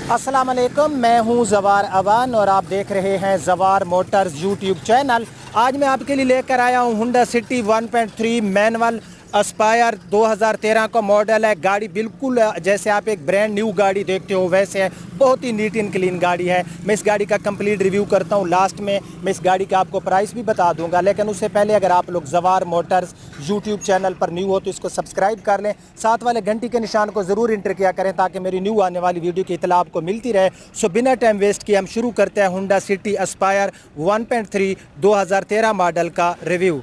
अस्सलाम वालेकुम, मैं हूं जवार अवान और आप देख रहे हैं जवार मोटर्स यूट्यूब चैनल। आज मैं आपके लिए लेकर आया हूं हुंडा सिटी 1.3 मैनुअल एस्पायर 2013 का मॉडल है। गाड़ी बिल्कुल जैसे आप एक ब्रांड न्यू गाड़ी देखते हो वैसे है, बहुत ही नीट एंड क्लीन गाड़ी है। मैं इस गाड़ी का कंप्लीट रिव्यू करता हूं, लास्ट में मैं इस गाड़ी का आपको प्राइस भी बता दूंगा। लेकिन उससे पहले अगर आप लोग जवार मोटर्स यूट्यूब चैनल पर न्यू हो तो इसको सब्सक्राइब कर लें, साथ वाले घंटी के निशान को ज़रूर इंटर किया करें ताकि मेरी न्यू आने वाली वीडियो की इतला आपको मिलती रहे। सो बिना टाइम वेस्ट किए हम शुरू करते हैं हुंडा सिटी एस्पायर 1.3 2013 मॉडल का रिव्यू।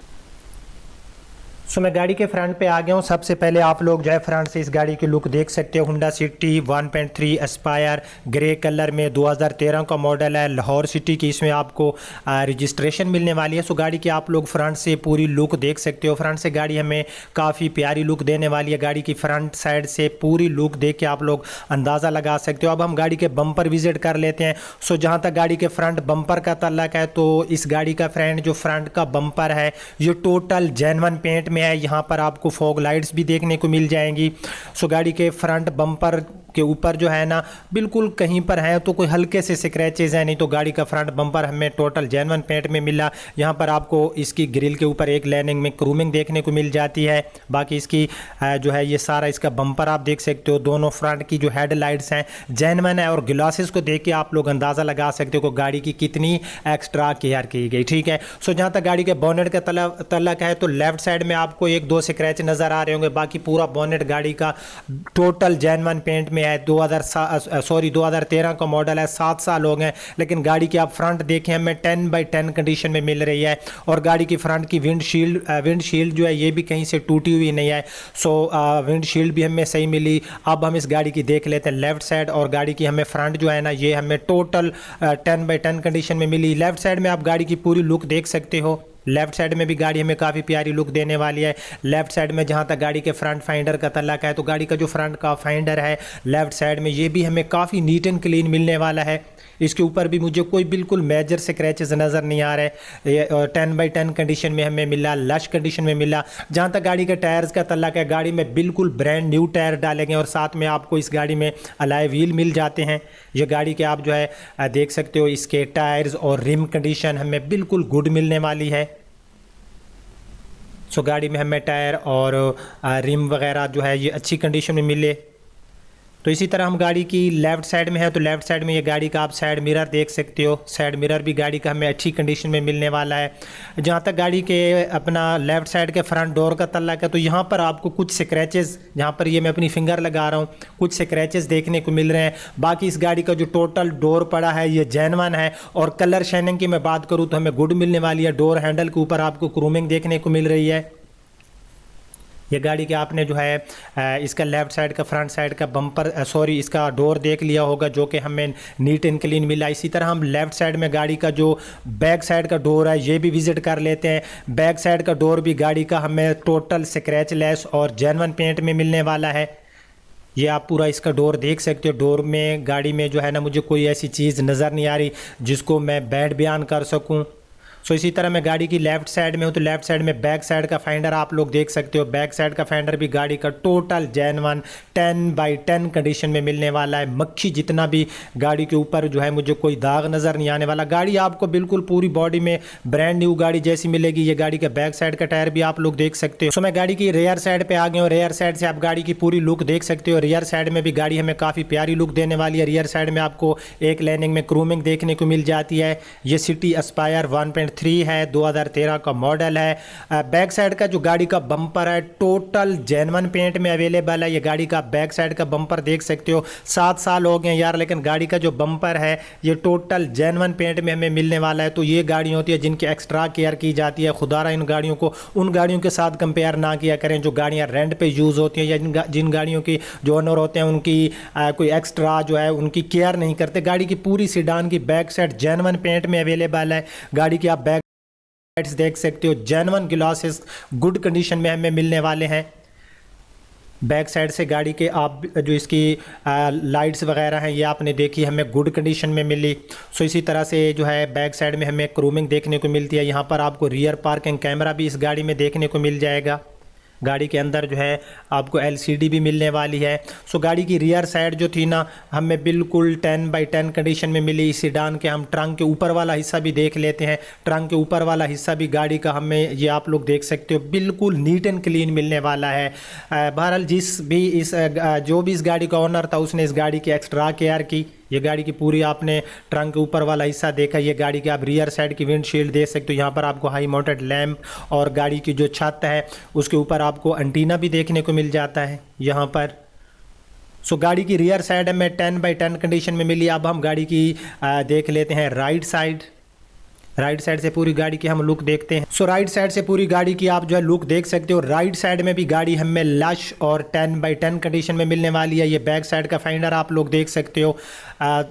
सो मैं गाड़ी के फ्रंट पे आ गया हूँ। सबसे पहले आप लोग जो है फ्रंट से इस गाड़ी की लुक देख सकते हो। हुंडा सिटी 1.3 एस्पायर ग्रे कलर में 2013 का मॉडल है, लाहौर सिटी की इसमें आपको रजिस्ट्रेशन मिलने वाली है। सो गाड़ी की आप लोग फ्रंट से पूरी लुक देख सकते हो। फ्रंट से गाड़ी हमें काफ़ी प्यारी लुक देने वाली है। गाड़ी की फ्रंट साइड से पूरी लुक देख के आप लोग अंदाज़ा लगा सकते हो। अब हम गाड़ी के बम्पर विजिट कर लेते हैं। सो जहाँ तक गाड़ी के फ्रंट बम्पर का तल्लक है तो इस गाड़ी का फ्रंट का बम्पर है ये टोटल जेन्युइन पेंट में है। यहाँ पर आपको फॉग लाइट्स भी देखने को मिल जाएंगी। सो गाड़ी के फ्रंट बम्पर के ऊपर जो है ना बिल्कुल कहीं पर है तो कोई हल्के से स्क्रैचेज हैं, नहीं तो गाड़ी का फ्रंट बम्पर हमें टोटल जेन्युइन पेंट में मिला। यहाँ पर आपको इसकी ग्रिल के ऊपर एक लाइनिंग में क्रूमिंग देखने को मिल जाती है। बाकी इसकी जो है ये सारा इसका बम्पर आप देख सकते हो। दोनों फ्रंट की जो हेडलाइट्स हैं जेन्युइन है और ग्लासेस को देख के आप लोग अंदाज़ा लगा सकते हो कि गाड़ी की कितनी एक्स्ट्रा केयर की गई। ठीक है। सो जहाँ तक गाड़ी के बोनेट का तल्लक है तो लेफ्ट साइड में आपको एक दो स्क्रैच नज़र आ रहे होंगे। बाकी पूरा बोनेट गाड़ी का टोटल जेन्युइन पेंट में है। 2013 का मॉडल है, 7 साल हो गए। लेकिन गाड़ी की आप फ्रंट देखें हमें 10/10 कंडीशन में मिल रही है। और गाड़ी की फ्रंट की विंडशील्ड जो है ये भी कहीं से टूटी हुई नहीं है। सो विंडशील्ड भी हमें सही मिली। अब हम इस गाड़ी की देख लेते हैं लेफ्ट साइड। और गाड़ी की हमें फ्रंट जो है ना ये हमें टोटल 10/10 कंडीशन में मिली। लेफ्ट साइड में आप गाड़ी की पूरी लुक देख सकते हो। लेफ्ट साइड में भी गाड़ी हमें काफ़ी प्यारी लुक देने वाली है। लेफ्ट साइड में जहाँ तक गाड़ी के फ्रंट फाइंडर का तल्लक है तो गाड़ी का जो फ्रंट का फाइंडर है लेफ्ट साइड में ये भी हमें काफ़ी नीट एंड क्लीन मिलने वाला है। इसके ऊपर भी मुझे कोई बिल्कुल मेजर स्क्रैचेस नज़र नहीं आ रहे। ये 10/10 कंडीशन में हमें मिला, लश कंडीशन में मिला। जहाँ तक गाड़ी के टायर्स का तल्लक है गाड़ी में बिल्कुल ब्रांड न्यू टायर डाले गए और साथ में आपको इस गाड़ी में अलॉय व्हील मिल जाते हैं। ये गाड़ी के आप जो है देख सकते हो इसके टायर्स और रिम कंडीशन हमें बिल्कुल गुड मिलने वाली है। सो गाड़ी में हमें टायर और रिम वगैरह जो है ये अच्छी कंडीशन में मिले। तो इसी तरह हम गाड़ी की लेफ़्ट साइड में है तो लेफ़्ट साइड में ये गाड़ी का आप साइड मिरर देख सकते हो। साइड मिरर भी गाड़ी का हमें अच्छी कंडीशन में मिलने वाला है। जहाँ तक गाड़ी के अपना लेफ़्ट साइड के फ्रंट डोर का तल्लक है तो यहाँ पर आपको कुछ स्क्रैचेस, जहाँ पर ये मैं अपनी फिंगर लगा रहा हूँ, कुछ स्क्रैचेस देखने को मिल रहे हैं। बाकी इस गाड़ी का जो टोटल डोर पड़ा है ये जेन्युइन है। और कलर शाइनिंग की मैं बात करूँ तो हमें गुड मिलने वाली है। डोर हैंडल के ऊपर आपको क्रूमिंग देखने को मिल रही है। ये गाड़ी के आपने जो है इसका लेफ़्ट साइड का फ्रंट साइड का बम्पर इसका डोर देख लिया होगा जो कि हमें नीट एंड क्लीन मिला। इसी तरह हम लेफ़्ट साइड में गाड़ी का जो बैक साइड का डोर है ये भी विजिट कर लेते हैं। बैक साइड का डोर भी गाड़ी का हमें टोटल स्क्रैच लेस और जेन्युइन पेंट में मिलने वाला है। ये आप पूरा इसका डोर देख सकते हो। डोर में गाड़ी में जो है ना मुझे कोई ऐसी चीज़ नज़र नहीं आ रही जिसको मैं बैड बयान कर सकूँ। सो इसी तरह मैं गाड़ी की लेफ़्ट साइड में हूँ तो लेफ़्ट साइड में बैक साइड का फाइंडर आप लोग देख सकते हो। बैक साइड का फाइंडर भी गाड़ी का टोटल जेन्युइन 10/10 कंडीशन में मिलने वाला है। मक्खी जितना भी गाड़ी के ऊपर जो है मुझे कोई दाग नज़र नहीं आने वाला। गाड़ी आपको बिल्कुल पूरी बॉडी में ब्रांड न्यू गाड़ी जैसी मिलेगी। ये गाड़ी का बैक साइड का टायर भी आप लोग देख सकते हो। सो मैं गाड़ी की रेयर साइड पर आ गया हूँ। रेयर साइड से आप गाड़ी की पूरी लुक देख सकते हो। रियर साइड में भी गाड़ी हमें काफ़ी प्यारी लुक देने वाली है। रियर साइड में आपको एक लाइनिंग में क्रूमिंग देखने को मिल जाती है। ये सिटी एस्पायर 1.3 है, 2013 का मॉडल है। बैक साइड का जो गाड़ी का बम्पर है टोटल जेन्युइन पेंट में अवेलेबल है। ये गाड़ी का बैक साइड का बम्पर देख सकते हो। 7 साल हो गए यार, लेकिन गाड़ी का जो बम्पर है ये टोटल जेन्युइन पेंट में हमें मिलने वाला है। तो ये गाड़ी होती है जिनकी एक्स्ट्रा केयर की जाती है। खुदारा इन गाड़ियों को उन गाड़ियों के साथ कंपेयर ना किया करें जो गाड़ियाँ रेंट पे यूज़ होती हैं या जिन गाड़ियों की जो ओनर होते हैं उनकी कोई एक्स्ट्रा जो है उनकी केयर नहीं करते। गाड़ी की पूरी सीडान की बैक साइड जेन्युइन पेंट में अवेलेबल है। गाड़ी की आप बैक देख सकते हो। जेन्युइन ग्लासेस गुड कंडीशन में हमें मिलने वाले हैं। बैक साइड से गाड़ी के आप जो इसकी लाइट्स वगैरह हैं ये आपने देखी हमें गुड कंडीशन में मिली। सो इसी तरह से जो है बैक साइड में हमें क्रूमिंग देखने को मिलती है। यहाँ पर आपको रियर पार्किंग कैमरा भी इस गाड़ी में देखने को मिल जाएगा। गाड़ी के अंदर जो है आपको LCD भी मिलने वाली है। सो गाड़ी की रियर साइड जो थी ना हमें बिल्कुल 10x10 कंडीशन में मिली। इस सीडान के हम ट्रंक के ऊपर वाला हिस्सा भी देख लेते हैं। ट्रंक के ऊपर वाला हिस्सा भी गाड़ी का हमें ये आप लोग देख सकते हो बिल्कुल नीट एंड क्लीन मिलने वाला है। बहरहाल जो भी इस गाड़ी का ओनर था उसने इस गाड़ी की एक्स्ट्रा केयर की। ये गाड़ी की पूरी आपने ट्रंक के ऊपर वाला हिस्सा देखा। ये गाड़ी के आप रियर साइड की विंडशील्ड देख सकते हो। यहाँ पर आपको हाई माउंटेड लैंप और गाड़ी की जो छत है उसके ऊपर आपको एंटीना भी देखने को मिल जाता है यहाँ पर। सो गाड़ी की रियर साइड हमें 10x10 कंडीशन में मिली। अब हम गाड़ी की देख लेते हैं राइट साइड से पूरी गाड़ी की हम लुक देखते हैं। सो राइट साइड से पूरी गाड़ी की आप जो है लुक देख सकते हो। राइट साइड में भी गाड़ी हमें लश और 10x10 कंडीशन में मिलने वाली है। ये बैक साइड का फाइंडर आप लोग देख सकते हो।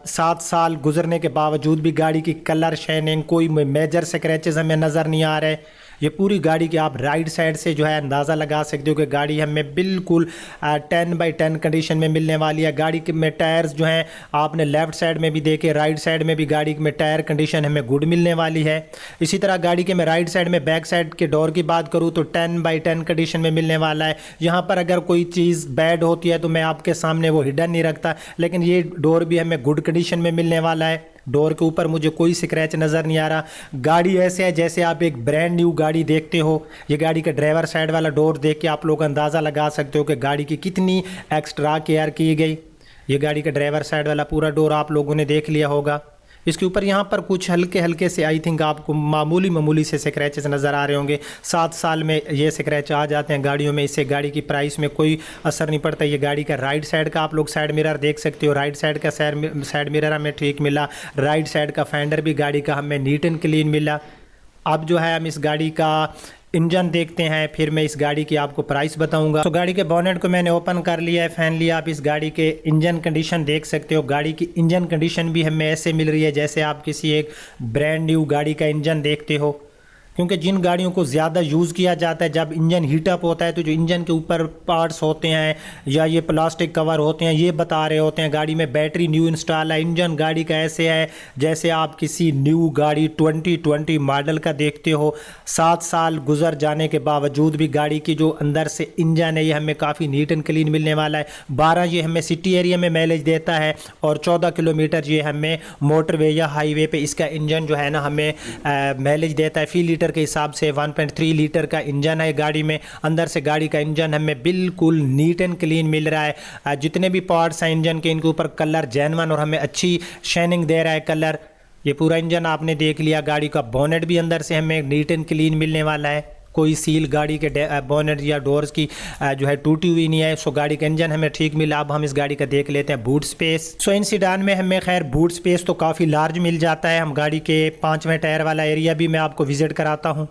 7 साल गुजरने के बावजूद भी गाड़ी की कलर शाइनिंग कोई मेजर स्क्रैचेस हमें नज़र नहीं आ रहे। ये पूरी गाड़ी की आप राइट साइड से जो है अंदाज़ा लगा सकते हो कि गाड़ी हमें बिल्कुल 10x10 कंडीशन में मिलने वाली है। गाड़ी के में टायर्स जो हैं आपने लेफ़्ट साइड में भी देखे, राइट साइड में भी गाड़ी में टायर कंडीशन हमें गुड मिलने वाली है। इसी तरह गाड़ी के मैं राइट साइड में बैक साइड के डोर की बात करूँ तो 10x10 कंडीशन में मिलने वाला है। यहाँ पर अगर कोई चीज़ बैड होती है तो मैं आपके सामने वो हिडन नहीं रखता, लेकिन ये डोर भी हमें गुड कंडीशन में मिलने वाला है। डोर के ऊपर मुझे कोई स्क्रैच नज़र नहीं आ रहा। गाड़ी ऐसे है जैसे आप एक ब्रांड न्यू गाड़ी देखते हो। ये गाड़ी का ड्राइवर साइड वाला डोर देख के आप लोग अंदाज़ा लगा सकते हो कि गाड़ी की कितनी एक्स्ट्रा केयर की गई। ये गाड़ी का ड्राइवर साइड वाला पूरा डोर आप लोगों ने देख लिया होगा। इसके ऊपर यहाँ पर कुछ हल्के हल्के से आई थिंक आपको मामूली से स्क्रैचेस नज़र आ रहे होंगे। 7 साल में ये स्क्रैच आ जाते हैं गाड़ियों में, इससे गाड़ी की प्राइस में कोई असर नहीं पड़ता। ये गाड़ी का राइट साइड का आप लोग साइड मिरर देख सकते हो। राइट साइड का साइड मिरर हमें ठीक मिला। राइट साइड का फेंडर भी गाड़ी का हमें नीट एंड क्लीन मिला। अब जो है हम इस गाड़ी का इंजन देखते हैं, फिर मैं इस गाड़ी की आपको प्राइस बताऊंगा। तो गाड़ी के बोनेट को मैंने ओपन कर लिया है, फैन लिया। आप इस गाड़ी के इंजन कंडीशन देख सकते हो। गाड़ी की इंजन कंडीशन भी हमें ऐसे मिल रही है जैसे आप किसी एक ब्रांड न्यू गाड़ी का इंजन देखते हो। क्योंकि जिन गाड़ियों को ज़्यादा यूज़ किया जाता है, जब इंजन हीटअप होता है तो जो इंजन के ऊपर पार्ट्स होते हैं या ये प्लास्टिक कवर होते हैं ये बता रहे होते हैं गाड़ी में बैटरी न्यू इंस्टॉल है। इंजन गाड़ी का ऐसे है जैसे आप किसी न्यू गाड़ी 2020 मॉडल का देखते हो। 7 साल गुजर जाने के बावजूद भी गाड़ी की जो अंदर से इंजन है ये हमें काफ़ी नीट एंड क्लीन मिलने वाला है। 12 ये हमें सिटी एरिया में माइलेज देता है और 14 किलोमीटर ये हमें मोटरवे या हाईवे पे इसका इंजन जो है ना हमें माइलेज देता है। फी लीटर के हिसाब से 1.3 लीटर का इंजन है गाड़ी में। अंदर से गाड़ी का इंजन हमें बिल्कुल नीट एंड क्लीन मिल रहा है। जितने भी पार्ट्स हैं इंजन के इनके ऊपर कलर जेन्युइन और हमें अच्छी शाइनिंग दे रहा है कलर। ये पूरा इंजन आपने देख लिया। गाड़ी का बोनेट भी अंदर से हमें नीट एंड क्लीन मिलने वाला है। कोई सील गाड़ी के बोनेट या डोर्स की जो है टूटी हुई नहीं है। सो गाड़ी का इंजन हमें ठीक मिला। अब हम इस गाड़ी का देख लेते हैं बूट स्पेस। सो इन सीडान में हमें खैर बूट स्पेस तो काफ़ी लार्ज मिल जाता है। हम गाड़ी के 5वें टायर वाला एरिया भी मैं आपको विजिट कराता हूँ।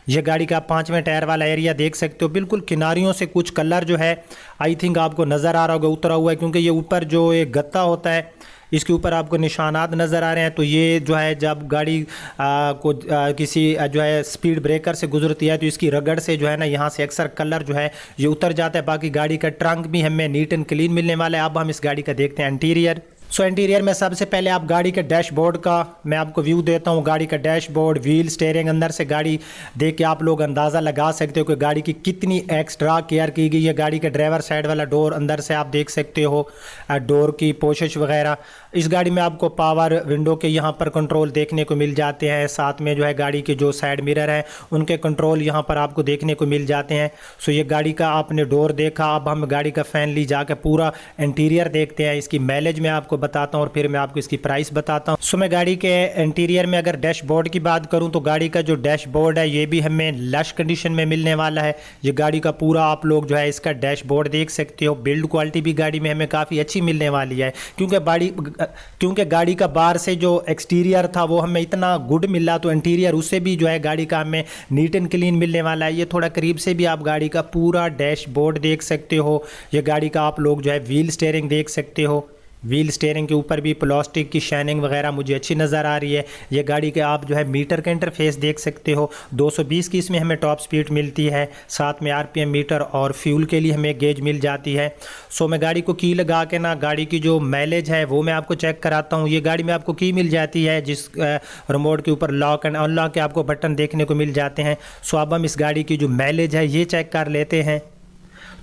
ये गाड़ी का 5वें टायर वाला एरिया देख सकते हो। बिल्कुल किनारियों से कुछ कलर जो है आई थिंक आपको नज़र आ रहा होगा उतरा हुआ है, क्योंकि ये ऊपर जो एक गत्ता होता है इसके ऊपर आपको निशानात नज़र आ रहे हैं। तो ये जो है जब गाड़ी किसी जो है स्पीड ब्रेकर से गुजरती है तो इसकी रगड़ से जो है ना यहाँ से अक्सर कलर जो है ये उतर जाता है। बाकी गाड़ी का ट्रंक भी हमें नीट एंड क्लीन मिलने वाला है। अब हम इस गाड़ी का देखते हैं इंटीरियर। सो इंटीरियर में सबसे पहले आप गाड़ी के डैशबोर्ड का मैं आपको व्यू देता हूँ। गाड़ी का डैशबोर्ड, व्हील, स्टीयरिंग, अंदर से गाड़ी देख के आप लोग अंदाज़ा लगा सकते हो कि गाड़ी की कितनी एक्स्ट्रा केयर की गई है। गाड़ी के ड्राइवर साइड वाला डोर अंदर से आप देख सकते हो, डोर की पोशिश वगैरह। इस गाड़ी में आपको पावर विंडो के यहाँ पर कंट्रोल देखने को मिल जाते हैं। साथ में जो है गाड़ी के जो साइड मिरर हैं उनके कंट्रोल यहाँ पर आपको देखने को मिल जाते हैं। सो ये गाड़ी का आपने डोर देखा। अब हम गाड़ी का फ़ैन ली जाकर पूरा इंटीरियर देखते हैं। इसकी माइलेज में आपको बताता हूँ और फिर मैं आपको इसकी प्राइस बताता हूँ। सो मैं गाड़ी के इंटीरियर में अगर डैशबोर्ड की बात करूँ तो गाड़ी का जो डैशबोर्ड है ये भी हमें लश कंडीशन में मिलने वाला है। ये गाड़ी का पूरा आप लोग जो है इसका डैशबोर्ड देख सकते हो। बिल्ड क्वालिटी भी गाड़ी में हमें काफ़ी अच्छी मिलने वाली है, क्योंकि गाड़ी का बाहर से जो एक्सटीरियर था वो हमें इतना गुड मिला तो इंटीरियर उससे भी जो है गाड़ी का हमें नीट एंड क्लीन मिलने वाला है। ये थोड़ा करीब से भी आप गाड़ी का पूरा डैशबोर्ड देख सकते हो। ये गाड़ी का आप लोग जो है व्हील स्टीयरिंग देख सकते हो। व्हील स्टीयरिंग के ऊपर भी प्लास्टिक की शाइनिंग वगैरह मुझे अच्छी नज़र आ रही है। ये गाड़ी के आप जो है मीटर का इंटरफेस देख सकते हो, 220 की इसमें हमें टॉप स्पीड मिलती है, साथ में आरपीएम मीटर और फ्यूल के लिए हमें गेज मिल जाती है। सो मैं गाड़ी को की लगा के ना गाड़ी की जो माइलेज है वो मैं आपको चेक कराता हूँ। ये गाड़ी में आपको की मिल जाती है, जिस रिमोट के ऊपर लॉक एंड अनलॉक के आपको बटन देखने को मिल जाते हैं। सो अब हम इस गाड़ी की जो माइलेज है ये चेक कर लेते हैं।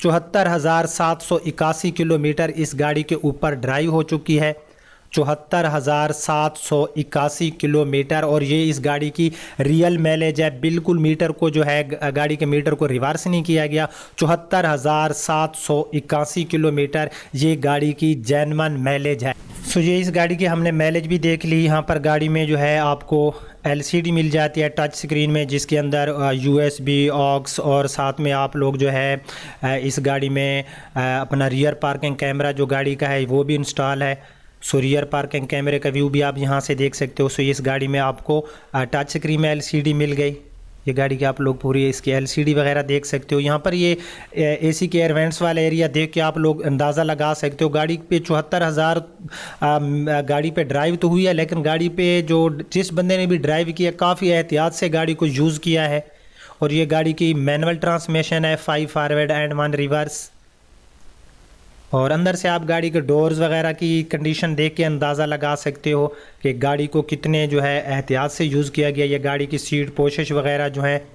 74,781 किलोमीटर इस गाड़ी के ऊपर ड्राइव हो चुकी है, 74,781 किलोमीटर। और ये इस गाड़ी की रियल माइलेज है, बिल्कुल मीटर को जो है गाड़ी के मीटर को रिवर्स नहीं किया गया। 74,781 किलोमीटर ये गाड़ी की जेन्युइन माइलेज है। सो ये इस गाड़ी की हमने माइलेज भी देख ली। यहाँ पर गाड़ी में जो है आपको एलसीडी मिल जाती है टच स्क्रीन में, जिसके अंदर यूएसबी ऑक्स और साथ में आप लोग जो है इस गाड़ी में अपना रियर पार्किंग कैमरा जो गाड़ी का है वो भी इंस्टॉल है। सो रियर पार्किंग कैमरे का व्यू भी आप यहाँ से देख सकते हो। सो इस गाड़ी में आपको टच स्क्रीन में एलसीडी मिल गई। ये गाड़ी की आप लोग पूरी इसकी एलसीडी वगैरह देख सकते हो। यहाँ पर ये एसी के एयर वेंट्स वाला एरिया देख के आप लोग अंदाज़ा लगा सकते हो। गाड़ी पे 74,000 गाड़ी पे ड्राइव तो हुई है, लेकिन गाड़ी पे जो जिस बंदे ने भी ड्राइव किया काफ़ी एहतियात से गाड़ी को यूज़ किया है। और ये गाड़ी की मैनुअल ट्रांसमिशन है, 5 फॉरवर्ड एंड 1 रिवर्स। और अंदर से आप गाड़ी के डोर्स वगैरह की कंडीशन देख के अंदाज़ा लगा सकते हो कि गाड़ी को कितने जो है एहतियात से यूज़ किया गया। ये गाड़ी की सीट पोशिश वगैरह जो है,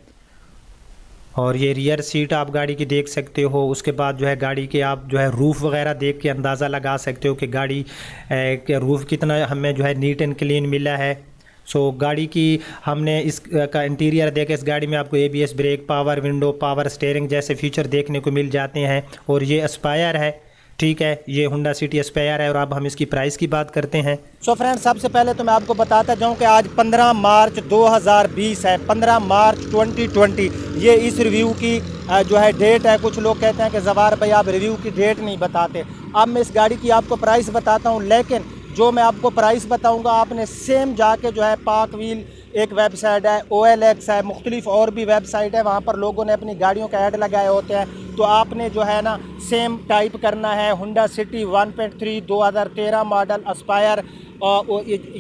और ये रियर सीट आप गाड़ी की देख सकते हो। उसके बाद जो है गाड़ी के आप जो है रूफ़ वगैरह देख के अंदाज़ा लगा सकते हो कि गाड़ी के रूफ़ कितना हमें जो है नीट एंड क्लीन मिला है। सो गाड़ी की हमने इस का इंटीरियर देखा, इस गाड़ी में आपको ABS brake, power window, power steering जैसे फीचर देखने को मिल जाते हैं। और ये एस्पायर है, ठीक है, ये होंडा सिटी एस्पायर है। और अब हम इसकी प्राइस की बात करते हैं। सो फ्रेंड्स, सबसे पहले तो मैं आपको बताता जाऊं कि आज 15 मार्च 2020 है, 15 मार्च 2020 ये इस रिव्यू की जो है डेट है। कुछ लोग कहते हैं कि जवार भाई आप रिव्यू की डेट नहीं बताते। अब मैं इस गाड़ी की आपको प्राइस बताता हूँ, लेकिन जो मैं आपको प्राइस बताऊँगा आपने सेम जाके जो है पाक व्हील एक वेबसाइट है, OLX है, मुख्तलिफ और भी वेबसाइट है, वहाँ पर लोगों ने अपनी गाड़ियों का ऐड लगाए होते हैं। तो आपने जो है ना सेम टाइप करना है होंडा सिटी 1.3 2013 मॉडल एस्पायर।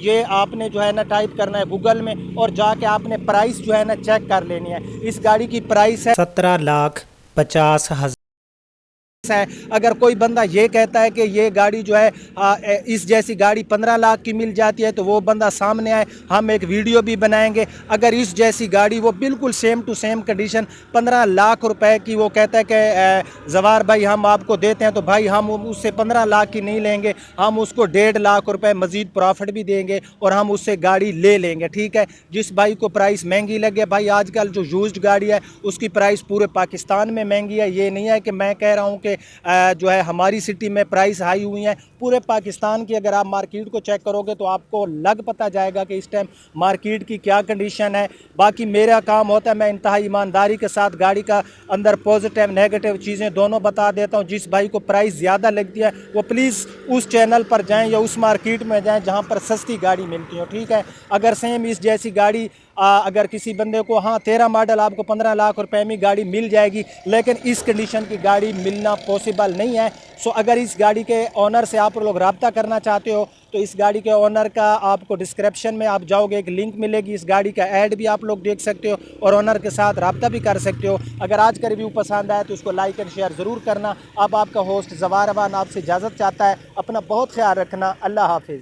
ये आपने जो है ना टाइप करना है गूगल में, और जाके आपने प्राइस जो है ना चेक कर लेनी है। इस गाड़ी की प्राइस है 17,50,000 है। अगर कोई बंदा ये कहता है कि ये गाड़ी जो है इस जैसी गाड़ी 15 लाख की मिल जाती है, तो वो बंदा सामने आए, हम एक वीडियो भी बनाएंगे। अगर इस जैसी गाड़ी वो बिल्कुल same to same condition 15 lakh रुपए की वो कहता है कि जवार भाई हम आपको देते हैं, तो भाई हम उससे 15 लाख की नहीं लेंगे, हम उसको 1.5 लाख रुपए मजीद प्रॉफिट भी देंगे और हम उससे गाड़ी ले लेंगे, ठीक है। जिस भाई को प्राइस महंगी लगे, भाई आजकल जो यूज्ड गाड़ी है उसकी प्राइस पूरे पाकिस्तान में महंगी है। ये नहीं है कि मैं कह रहा हूँ कि जो है हमारी सिटी में प्राइस हाई हुई हैं। पूरे पाकिस्तान की अगर आप मार्केट को चेक करोगे तो आपको लग पता जाएगा कि इस टाइम मार्केट की क्या कंडीशन है। बाकी मेरा काम होता है मैं इंतहाई ईमानदारी के साथ गाड़ी का अंदर पॉजिटिव नेगेटिव चीज़ें दोनों बता देता हूँ। जिस भाई को प्राइस ज़्यादा लगती है वो प्लीज़ उस चैनल पर जाएँ या उस मार्केट में जाएँ जहाँ पर सस्ती गाड़ी मिलती हो, ठीक है। अगर सेम इस जैसी गाड़ी अगर किसी बंदे को 13 मॉडल आपको 15 लाख रुपए में गाड़ी मिल जाएगी, लेकिन इस कंडीशन की गाड़ी मिलना पॉसिबल नहीं है। सो अगर इस गाड़ी के ओनर से आप लोग रब्ता करना चाहते हो तो इस गाड़ी के ओनर का आपको डिस्क्रिप्शन में आप जाओगे, एक लिंक मिलेगी, इस गाड़ी का ऐड भी आप लोग देख सकते हो और ओनर के साथ रब्ता भी कर सकते हो। अगर आज का रिव्यू पसंद आए तो उसको लाइक एंड शेयर ज़रूर करना। अब आपका होस्ट जवार अवान आपसे इजाज़त चाहता है। अपना बहुत ख्याल रखना। अल्लाह हाफिज़।